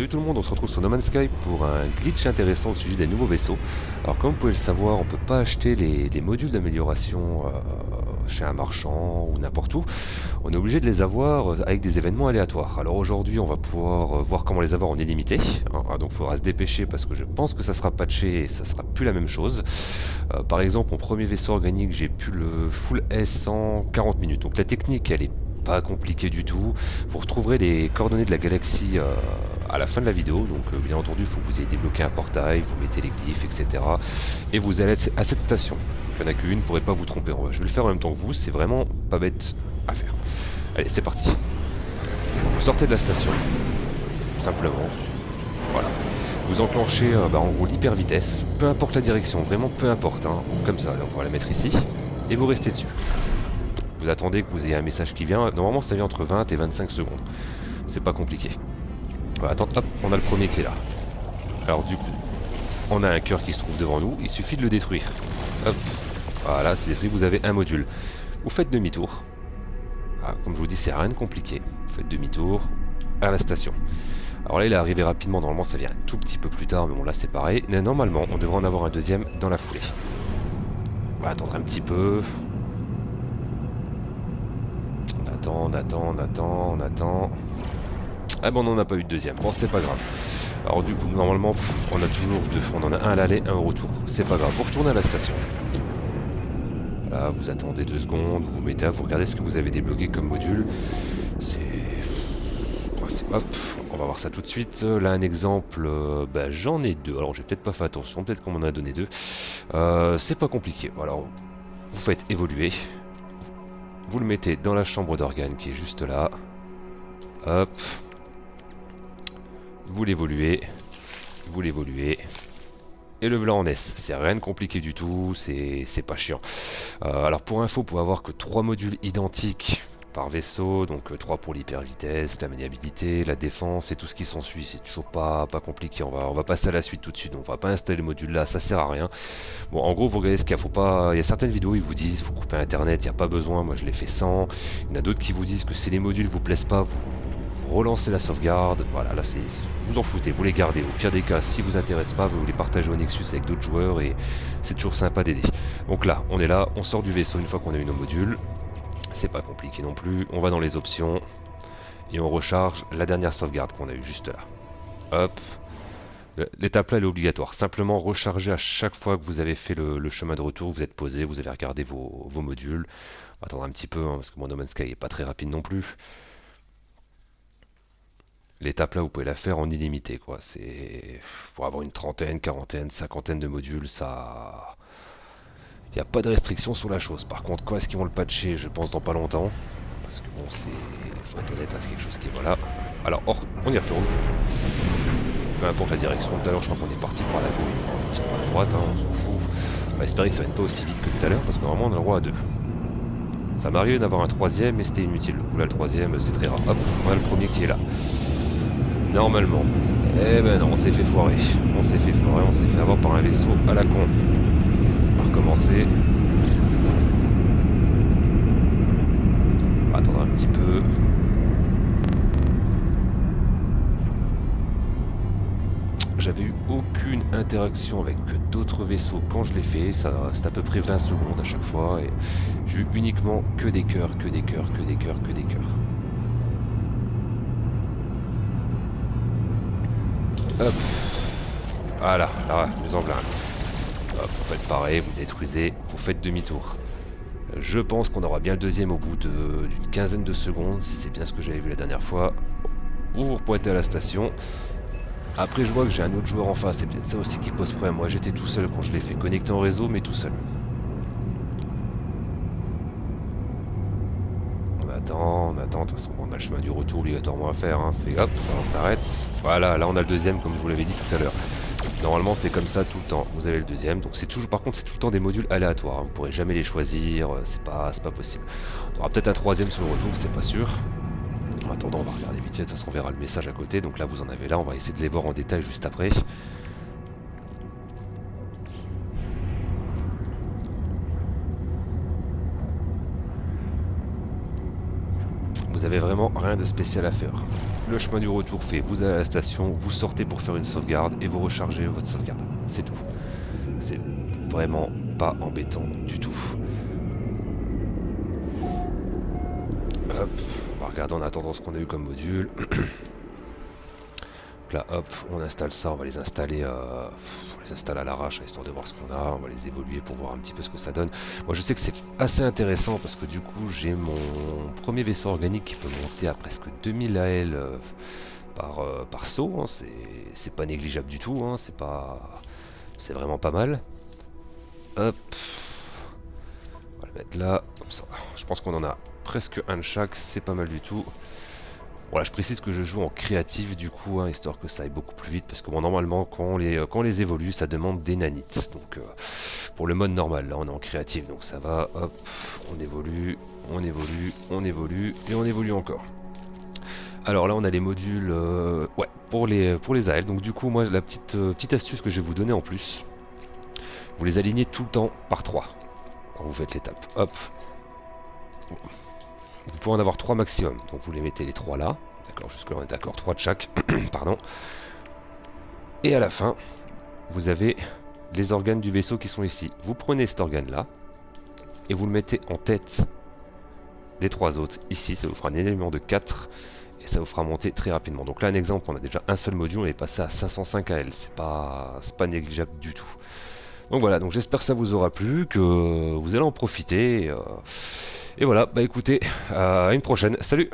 Salut tout le monde, on se retrouve sur No Man's Sky pour un glitch intéressant au sujet des nouveaux vaisseaux. Alors comme vous pouvez le savoir, on peut pas acheter les modules d'amélioration chez un marchand ou n'importe où. On est obligé de les avoir avec des événements aléatoires. Alors aujourd'hui on va pouvoir voir comment les avoir en illimité. Donc il faudra se dépêcher parce que je pense que ça sera patché et ça sera plus la même chose. Par exemple mon premier vaisseau organique j'ai pu le full S en 40 minutes. Donc la technique elle est pas compliqué du tout. Vous retrouverez les coordonnées de la galaxie à la fin de la vidéo. Donc bien entendu, il faut que vous ayez débloqué un portail, vous mettez les glyphes, etc. Et vous allez à cette station. Il n'y en a qu'une, vous ne pourrez pas vous tromper. Je vais le faire en même temps que vous, c'est vraiment pas bête à faire. Allez, c'est parti. Vous sortez de la station, simplement. Voilà. Vous enclenchez en gros l'hyper vitesse, peu importe la direction, vraiment peu importe. Comme ça, là, on va la mettre ici. Et vous restez dessus. Vous attendez que vous ayez un message qui vient. Normalement, ça vient entre 20 et 25 secondes. C'est pas compliqué. Voilà, attends, hop, on a le premier qui est là. Alors du coup, on a un cœur qui se trouve devant nous. Il suffit de le détruire. Hop, voilà, c'est détruit. Vous avez un module. Vous faites demi-tour. Comme je vous dis, c'est rien de compliqué. Vous faites demi-tour à la station. Alors là, il est arrivé rapidement. Normalement, ça vient un tout petit peu plus tard. Mais bon, là, c'est pareil. Mais normalement, on devrait en avoir un deuxième dans la foulée. On va attendre un petit peu. On attend. Ah bon, on n'en a pas eu de deuxième. Bon, c'est pas grave. Alors du coup, normalement, on a toujours deux. On en a un à l'aller, un au retour. C'est pas grave. Vous retournez à la station. Voilà, vous attendez 2 secondes, vous vous mettez à, vous regardez ce que vous avez débloqué comme module. Hop, on va voir ça tout de suite. Là, un exemple, j'en ai 2. Alors, j'ai peut-être pas fait attention, peut-être qu'on m'en a donné 2. C'est pas compliqué. Alors, vous faites évoluer. Vous le mettez dans la chambre d'organes qui est juste là. Hop. Vous l'évoluez. Et le voilà en S. C'est rien de compliqué du tout, c'est pas chiant. Alors pour info, vous pouvez avoir que 3 modules identiques par vaisseau, donc 3 pour l'hyper vitesse, la maniabilité, la défense et tout ce qui s'ensuit. C'est toujours pas compliqué. On va passer à la suite tout de suite. Donc on va pas installer le module là, ça sert à rien. Bon, en gros, vous regardez ce qu'il y a. Faut pas. Il y a certaines vidéos, ils vous disent faut couper internet, il n'y a pas besoin. Moi, je l'ai fait sans. Il y en a d'autres qui vous disent que si les modules vous plaisent pas, vous relancez la sauvegarde. Voilà, là, vous en foutez, vous les gardez. Au pire des cas, si vous intéresse pas, vous les partagez au Nexus avec d'autres joueurs et c'est toujours sympa d'aider. Donc là, on est là, on sort du vaisseau une fois qu'on a eu nos modules. C'est pas compliqué non plus. On va dans les options et on recharge la dernière sauvegarde qu'on a eu juste là. Hop. L'étape là elle est obligatoire. Simplement recharger à chaque fois que vous avez fait le chemin de retour, vous êtes posé, vous avez regardé vos modules. On va attendre un petit peu parce que mon No Man's Sky est pas très rapide non plus. L'étape là vous pouvez la faire en illimité quoi. C'est pour avoir une trentaine, quarantaine, cinquantaine de modules, ça. Il n'y a pas de restriction sur la chose. Par contre, quand est-ce qu'ils vont le patcher? Je pense dans pas longtemps. Parce que bon, faut être honnête, c'est quelque chose qui est voilà. Alors, on y retourne. Peu importe la direction. Tout à l'heure, je crois qu'on est parti par la gauche, par la droite, on s'en fout. On va espérer que ça va être pas aussi vite que tout à l'heure, parce que normalement, on a le droit à 2. Ça m'arrive d'avoir un troisième, mais c'était inutile. Du coup, là, le troisième, c'est très rare. Hop, on a le premier qui est là. Normalement. Eh ben non, on s'est fait foirer. On s'est fait avoir par un vaisseau à la con. On va recommencer. On va attendre un petit peu. J'avais eu aucune interaction avec d'autres vaisseaux quand je l'ai fait, c'est à peu près 20 secondes à chaque fois et j'ai eu uniquement que des cœurs. Hop, voilà, là, je vous en plains. Hop, vous faites pareil, vous détruisez, vous faites demi-tour. Je pense qu'on aura bien le deuxième au bout d'une quinzaine de secondes, si c'est bien ce que j'avais vu la dernière fois. Vous repointez à la station. Après je vois que j'ai un autre joueur en face, c'est peut-être ça aussi qui pose problème. Moi j'étais tout seul quand je l'ai fait, connecté en réseau mais tout seul. On attend, de toute façon on a le chemin du retour obligatoirement à faire, c'est hop, on s'arrête. Voilà, là on a le deuxième comme je vous l'avais dit tout à l'heure. Normalement c'est comme ça tout le temps, vous avez le deuxième, donc c'est toujours, par contre c'est tout le temps des modules aléatoires, vous pourrez jamais les choisir, c'est pas possible. On aura peut-être un troisième sur le retour, c'est pas sûr. En attendant, on va regarder vite fait, de toute façon on verra le message à côté. Donc là vous en avez là, on va essayer de les voir en détail juste après. Vous vous avez vraiment rien de spécial à faire. Le chemin du retour fait, vous allez à la station, vous sortez pour faire une sauvegarde et vous rechargez votre sauvegarde. C'est tout. C'est vraiment pas embêtant du tout. Hop, on va regarder en attendant ce qu'on a eu comme module. Là, hop, on installe ça, on va les installer, à l'arrache, histoire de voir ce qu'on a, on va les évoluer pour voir un petit peu ce que ça donne. Moi je sais que c'est assez intéressant parce que du coup j'ai mon premier vaisseau organique qui peut monter à presque 2000 AL par saut, hein. C'est pas négligeable du tout, hein. C'est vraiment pas mal. Hop, on va le mettre là, comme ça. Je pense qu'on en a presque un de chaque, c'est pas mal du tout. Voilà, je précise que je joue en créatif du coup, hein, histoire que ça aille beaucoup plus vite, parce que bon, normalement quand on les évolue, ça demande des nanites. Donc pour le mode normal, là on est en créatif, donc ça va, hop, on évolue, on évolue, on évolue, et on évolue encore. Alors là on a les modules ouais, pour les AL, donc du coup moi la petite astuce que je vais vous donner en plus, vous les alignez tout le temps par 3 quand vous faites l'étape, hop. Vous pouvez en avoir 3 maximum, donc vous les mettez les 3 là, d'accord, jusque là on est d'accord, 3 de chaque, pardon. Et à la fin, vous avez les organes du vaisseau qui sont ici. Vous prenez cet organe là, et vous le mettez en tête des 3 autres, ici, ça vous fera un élément de 4, et ça vous fera monter très rapidement. Donc là un exemple, on a déjà un seul module, on est passé à 505 AL, c'est pas négligeable du tout. Donc voilà, donc j'espère que ça vous aura plu, que vous allez en profiter. Et voilà, bah écoutez, à une prochaine, salut!